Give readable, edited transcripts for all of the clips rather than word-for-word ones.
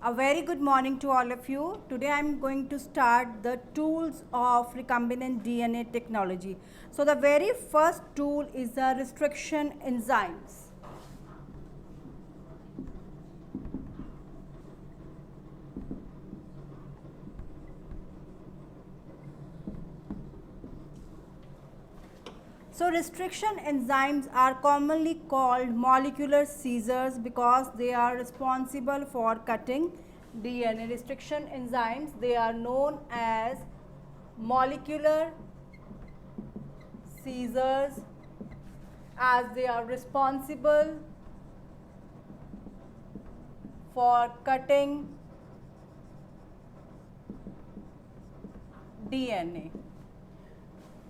A very good morning to all of you. Today I am going to start the tools of recombinant DNA technology. So the very first tool is the restriction enzymes. So restriction enzymes are commonly called molecular scissors because they are responsible for cutting DNA. Restriction enzymes, they are known as molecular scissors as they are responsible for cutting DNA.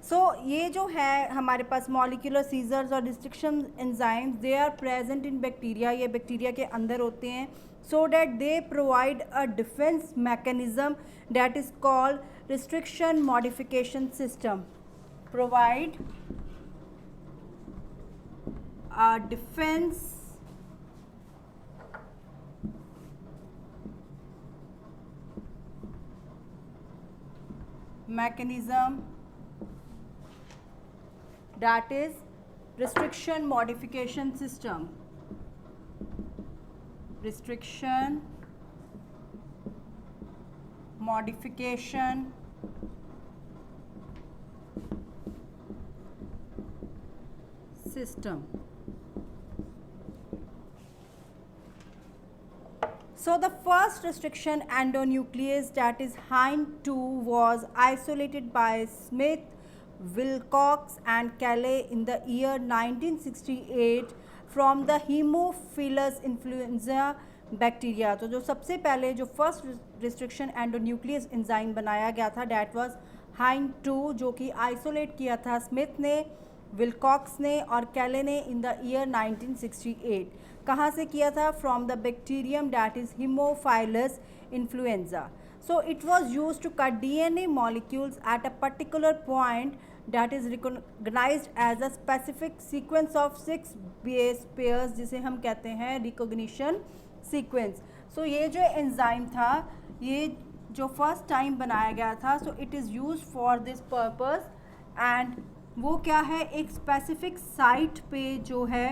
सो ये जो है हमारे पास molecular scissors और restriction enzymes they are present in bacteria, ये bacteria के अंदर होते हैं so that they provide a defence mechanism that is called restriction modification system. Provide a defence mechanism that is restriction modification system. Restriction modification system. So the first restriction endonuclease, that is HIND2, was isolated by Smith, Wilcox and Calais in the year 1968 from the Haemophilus influenza bacteria. तो जो सबसे पहले जो first restriction endonuclease enzyme बनाया गया था that was HIND2, जो कि आइसोलेट किया था स्मिथ ने, विलकॉक्स ने और कैले ने इन द ईयर 1968. कहाँ से किया था? From the bacterium that is haemophilus influenzae. So it was used to cut DNA molecules at a particular point that is recognized as a specific sequence of 6 base pairs, जिसे हम कहते हैं recognition sequence. So ये जो enzyme था, ये जो first time बनाया गया था, so it is used for this purpose. and वो क्या है, एक स्पेसिफिक साइट पे जो है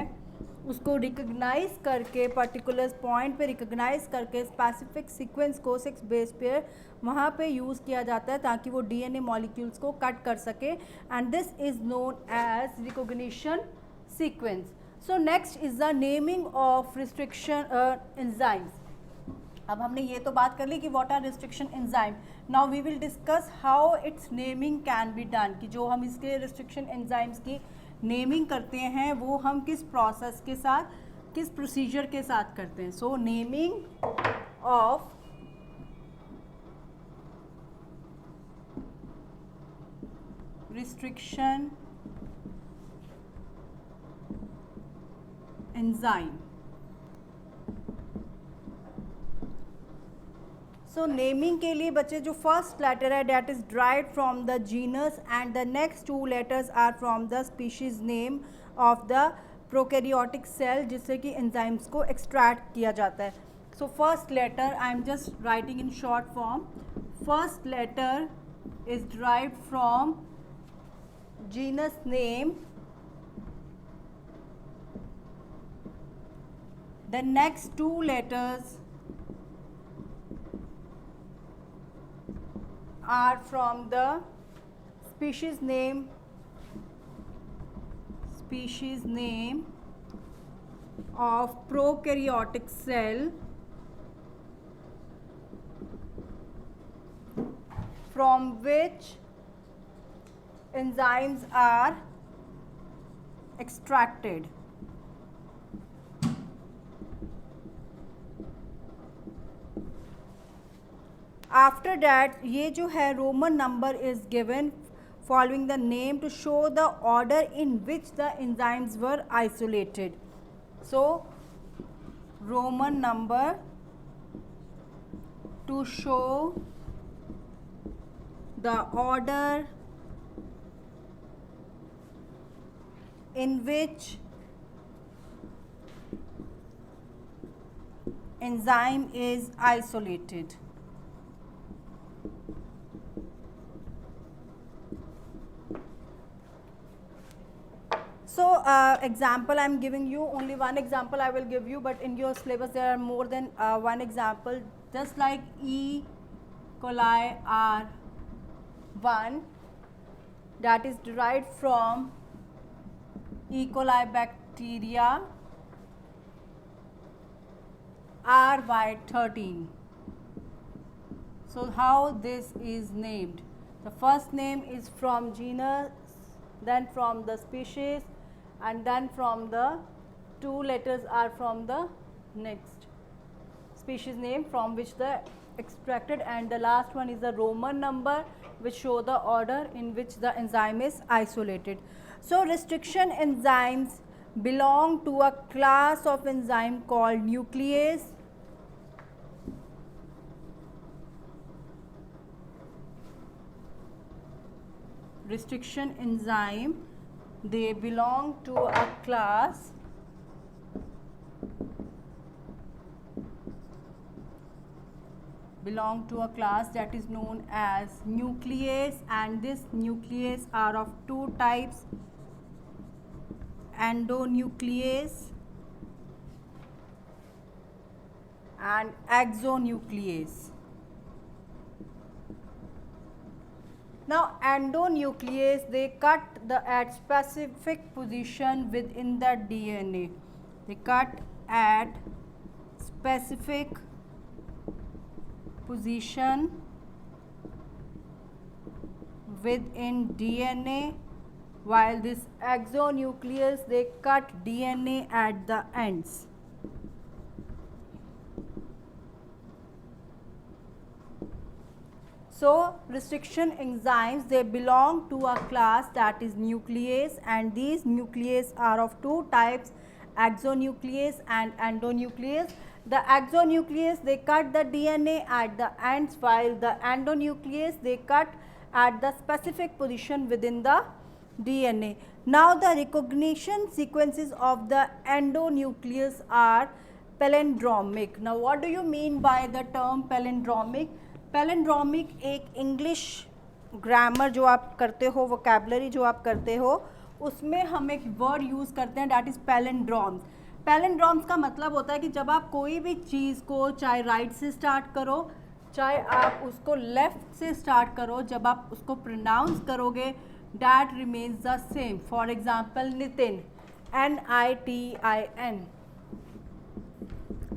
उसको रिकग्नाइज करके, पर्टिकुलर पॉइंट पे रिकग्नाइज करके स्पेसिफिक सीक्वेंस को 6 बेस पेयर वहाँ पे यूज़ किया जाता है ताकि वो डीएनए मॉलिक्यूल्स को कट कर सके. And this is known as recognition sequence. So next is the naming of restriction enzymes. अब हमने ये तो बात कर ली कि what are restriction enzyme. Now we will discuss how its naming can be done, कि जो हम इसके रिस्ट्रिक्शन एंजाइम्स की नेमिंग करते हैं वो हम किस प्रोसेस के साथ, किस प्रोसीजर के साथ करते हैं. So naming of restriction enzyme. So naming के लिए बच्चे जो फर्स्ट लेटर है that is derived from the genus and the next 2 letters are from the species name of the prokaryotic cell, जिससे कि एंजाइम्स को एक्सट्रैक्ट किया जाता है. So first letter I am just writing in short form. First letter is derived from genus name. The next 2 letters are from the species name of prokaryotic cell from which enzymes are extracted. After that ये जो है Roman number is given following the name to show the order in which the enzymes were isolated. So Roman number to show the order in which enzyme is isolated. So example I'm giving you, only one example I will give you, but in your syllabus there are more than one example. Just like E. coli are one, that is derived from E. coli bacteria RY13. So how this is named? The first name is from genus, then from the species, and then from the two letters are from the next species name from which the extracted, and the last one is the Roman number which show the order in which the enzyme is isolated. So restriction enzymes belong to a class of enzyme called nuclease. Restriction enzyme, they belong to a class that is known as nuclease, and this nuclease are of two types, endonuclease and exonuclease. Now endonuclease, they cut at specific position within the DNA. They cut at specific position within DNA, while this exonuclease, they cut DNA at the ends. So restriction enzymes, they belong to a class that is nuclease, and these nuclease are of two types, exonuclease and endonuclease. The exonuclease, they cut the DNA at the ends, while the endonuclease, they cut at the specific position within the DNA. Now the recognition sequences of the endonuclease are palindromic. Now what do you mean by the term palindromic? Palindromic एक English grammar जो आप करते हो, vocabulary जो आप करते हो, उसमें हम एक वर्ड यूज़ करते हैं डैट इज़ पैलिंड्रोम्स. पैलिंड्रोम्स का मतलब होता है कि जब आप कोई भी चीज़ को चाहे राइट से स्टार्ट करो, चाहे आप उसको लेफ़्ट से स्टार्ट करो, जब आप उसको प्रोनाउंस करोगे that remains the same. For example Nitin, NITIN.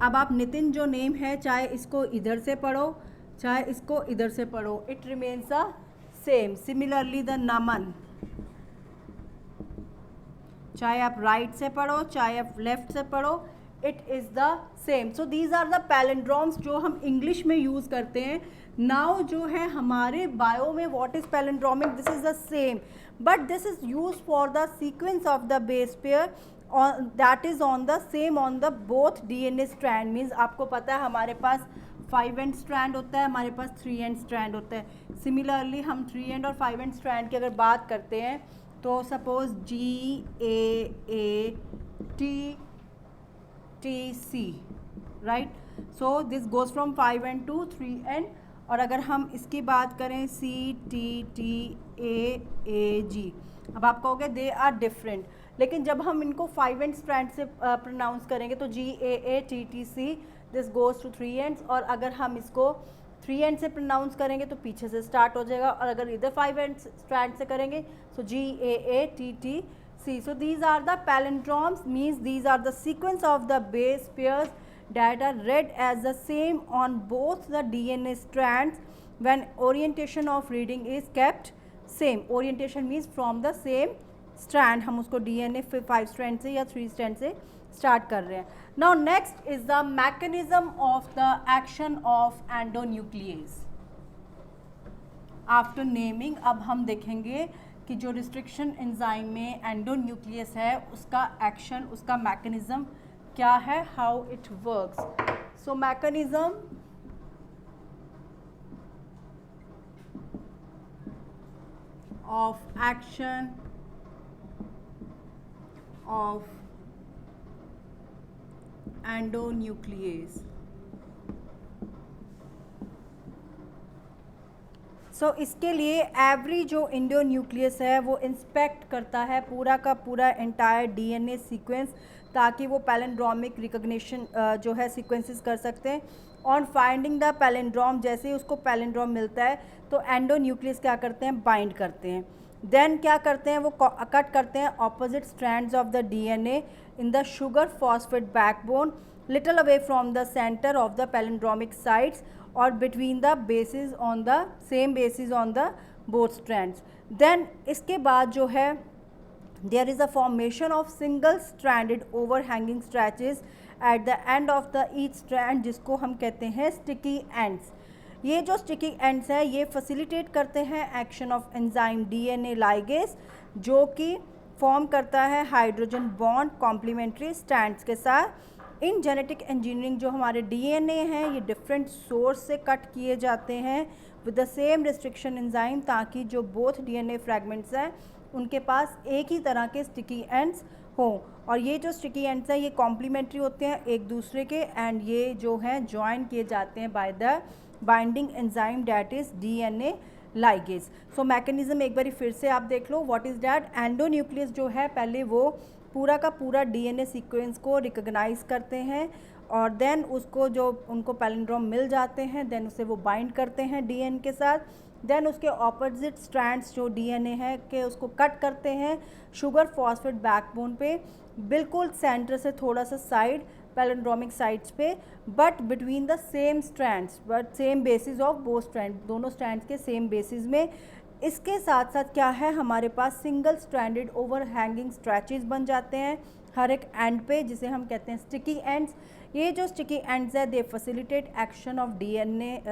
अब आप नितिन जो नेम है, चाहे इसको इधर से पढ़ो चाहे इसको इधर से पढ़ो, it remains the same. Similarly the Naman, चाहे आप राइट से पढ़ो चाहे आप लेफ्ट से पढ़ो, it is the same. So these are the palindromes जो हम इंग्लिश में यूज़ करते हैं. नाउ जो है हमारे बायो में what is palindromic, this is the same, but this is use for the sequence of the base pair that is on the same on the both DNA strand. Means आपको पता है हमारे पास 5 and strand होता है, हमारे पास 3 and strand होता है. Similarly हम 3 एंड और 5 एंड स्ट्रैंड की अगर बात करते हैं तो suppose GAATTC, right. So this goes from 5 end to 3 end. और अगर हम इसकी बात करें CTTAAG, अब आप कहोगे दे आर डिफरेंट, लेकिन जब हम इनको 5 एंड स्ट्रैंड से प्रोनाउंस करेंगे तो GAATTC, this goes to 3 ends. और अगर हम इसको 3 एंड से प्रोनाउंस करेंगे तो पीछे से स्टार्ट हो जाएगा, और अगर इधर 5 एंड स्ट्रैंड से करेंगे तो GAATTC. So these are the palindromes, means these are the sequence of the base pairs that are read as the same on both the DNA strands when orientation of reading is kept same. Orientation means from the same strand, हम उसको DNA 5 strand से या 3 strand से start कर रहे हैं. Now next is the mechanism of the action of endonuclease. After naming, अब हम देखेंगे कि जो restriction enzyme में endonuclease है उसका action, उसका mechanism क्या है, how it works. So mechanism of action of endonuclease. इसके लिए एवरी जो इंडो न्यूक्लियस है वो इंस्पेक्ट करता है पूरा का पूरा एंटायर डीएनए सीक्वेंस, ताकि वो पैलिंड्रोमिक रिकॉग्निशन जो है सीक्वेंसेस कर सकते हैं। ऑन फाइंडिंग द पैलिंड्रोम, जैसे ही उसको पैलिंड्रोम मिलता है तो एंडो न्यूक्लियस क्या करते हैं, बाइंड करते हैं। देन क्या करते हैं, वो कट करते हैं opposite strands of the DNA in the sugar phosphate backbone little away from the centre of the palindromic sites और between the basis on the same basis on the both strands. Then इसके बाद जो है there is a formation of single stranded overhanging stretches at the end of the each strand, जिसको हम कहते हैं sticky ends। ये जो sticky ends है ये facilitate करते हैं action of enzyme DNA ligase, जो कि फॉर्म करता है हाइड्रोजन बॉन्ड कॉम्प्लीमेंट्री स्ट्रैंड्स के साथ। इन जेनेटिक इंजीनियरिंग जो हमारे डीएनए हैं ये डिफरेंट सोर्स से कट किए जाते हैं with the same restriction enzyme, ताकि जो बोथ डीएनए फ्रैगमेंट्स हैं उनके पास एक ही तरह के स्टिकी एंड्स हों। और ये जो स्टिकी एंड्स हैं ये कॉम्प्लीमेंट्री होते हैं एक दूसरे के, एंड ये जो हैं ज्वाइन किए जाते हैं by the binding enzyme that is DNA ligase. So mechanism एक बार फिर से आप देख लो, व्हाट इज़ डैट, एंडोन्यूक्लियस जो है पहले वो पूरा का पूरा डीएनए सीक्वेंस को रिकॉग्नाइज करते हैं और देन उसको जो उनको पैलिंड्रोम मिल जाते हैं देन उसे वो बाइंड करते हैं डीएनए के साथ। देन उसके ऑपोजिट स्ट्रैंड्स जो डीएनए है के उसको कट करते हैं शुगर फॉस्फेट बैकबोन पे, बिल्कुल सेंटर से थोड़ा सा साइड पैलिंड्रोमिक साइड्स पे, but between the same strands but same basis of both strand, दोनों स्ट्रैंड्स के सेम बेसिस में। इसके साथ साथ क्या है, हमारे पास सिंगल स्ट्रैंडेड ओवर हैंगिंग स्ट्रैचेस बन जाते हैं हर एक एंड पे, जिसे हम कहते हैं स्टिकी एंड्स। ये जो स्टिकी एंड्स है they facilitate action of DNA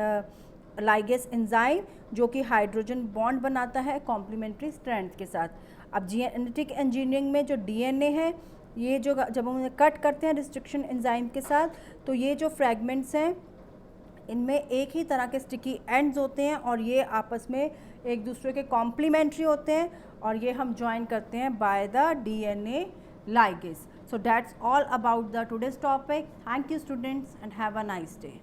ligase enzyme, जो कि हाइड्रोजन बॉन्ड बनाता है कॉम्प्लीमेंट्री स्ट्रैंड के साथ। अब जेनेटिक इंजीनियरिंग में जो डीएनए है ये जो जब हम उन्हें कट करते हैं रिस्ट्रिक्शन एंजाइम के साथ, तो ये जो फ्रैगमेंट्स हैं इनमें एक ही तरह के स्टिकी एंड्स होते हैं और ये आपस में एक दूसरे के कॉम्प्लीमेंट्री होते हैं और ये हम ज्वाइन करते हैं by the DNA ligase. So that's all about the today's topic. Thank you students and have a nice day.